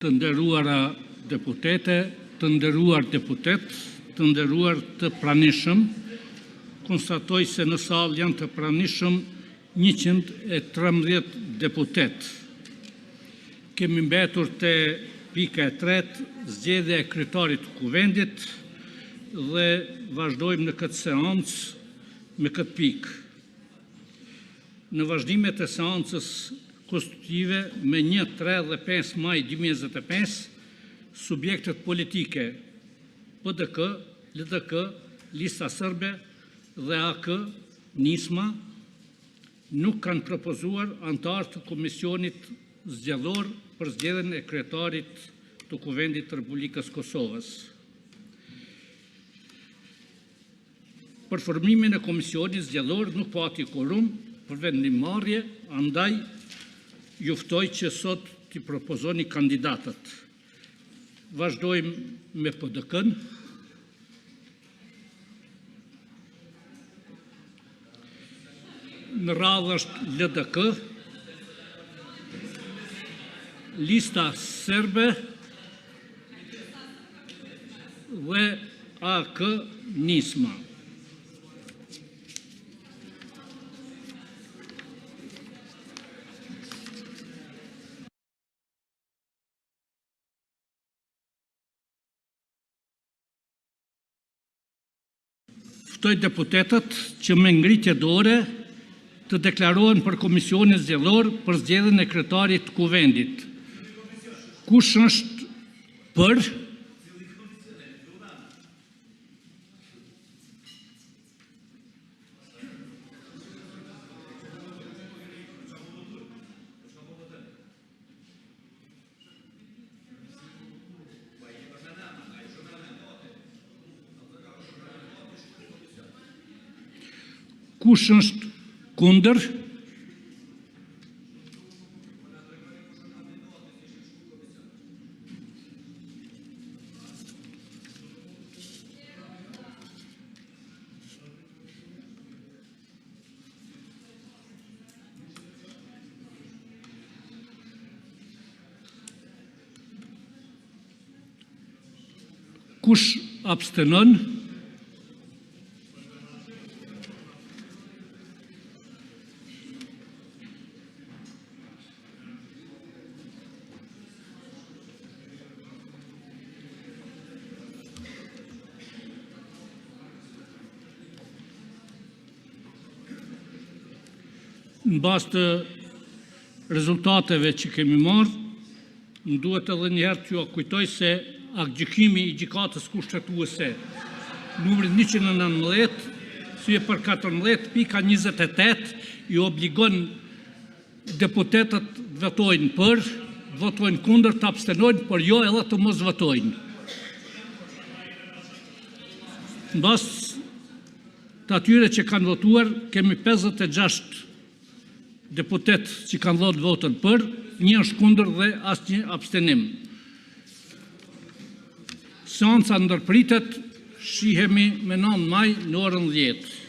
Të nderuara deputete, të nderuar deputet, të nderuar të pranishëm, konstatoj se në salë janë të pranishëm 113 deputet. Kemi mbetur të pika e 3, zgjedhja e kryetarit të kuvendit dhe vazhdojmë në këtë seancë me këtë pikë. Në vazhdimet e seancës konstitutive me 1, 3 dhe 5 maj 2025, subjektet politike PDK, LDK, Lista Sërbe dhe AK, Nisma, nuk kanë propozuar antarë të Komisionit Zgjedhor për zgjedhjen e kryetarit të Kuvendit të Republikës Kosovës. Për formimin e Komisionit Zgjedhor nuk pati quorum për vendimmarrje, andaj juftoj që sot t'i propozoni kandidatët. Vazhdojmë me PDK-n. Në radhë është LDK, Lista Serbe dhe AK Nisma. Ftoj deputetët që me ngritje dore të deklarohen për Komisionin Zgjedhor për zgjedhjen e kryetarit të Kuvendit. Kush është për? Kush është kundër? Kush abstenon? Në bazë të rezultateve që kemi marrë, më duhet edhe njëherë t'ju kujtoj se aktgjykimi i gjykatës kushtetuese numri 119, syje për 14, pika 28, i obligon deputetët të votojnë për, votojnë kundër, të abstenojnë, por jo edhe të mos votojnë. Në bazë të atyre që kanë votuar, kemi 56 deputet që kanë dhënë votën për, 1 është kundër dhe asnjë abstenim. Seanca ndërpritet, shihemi me 9 maj në orën 10.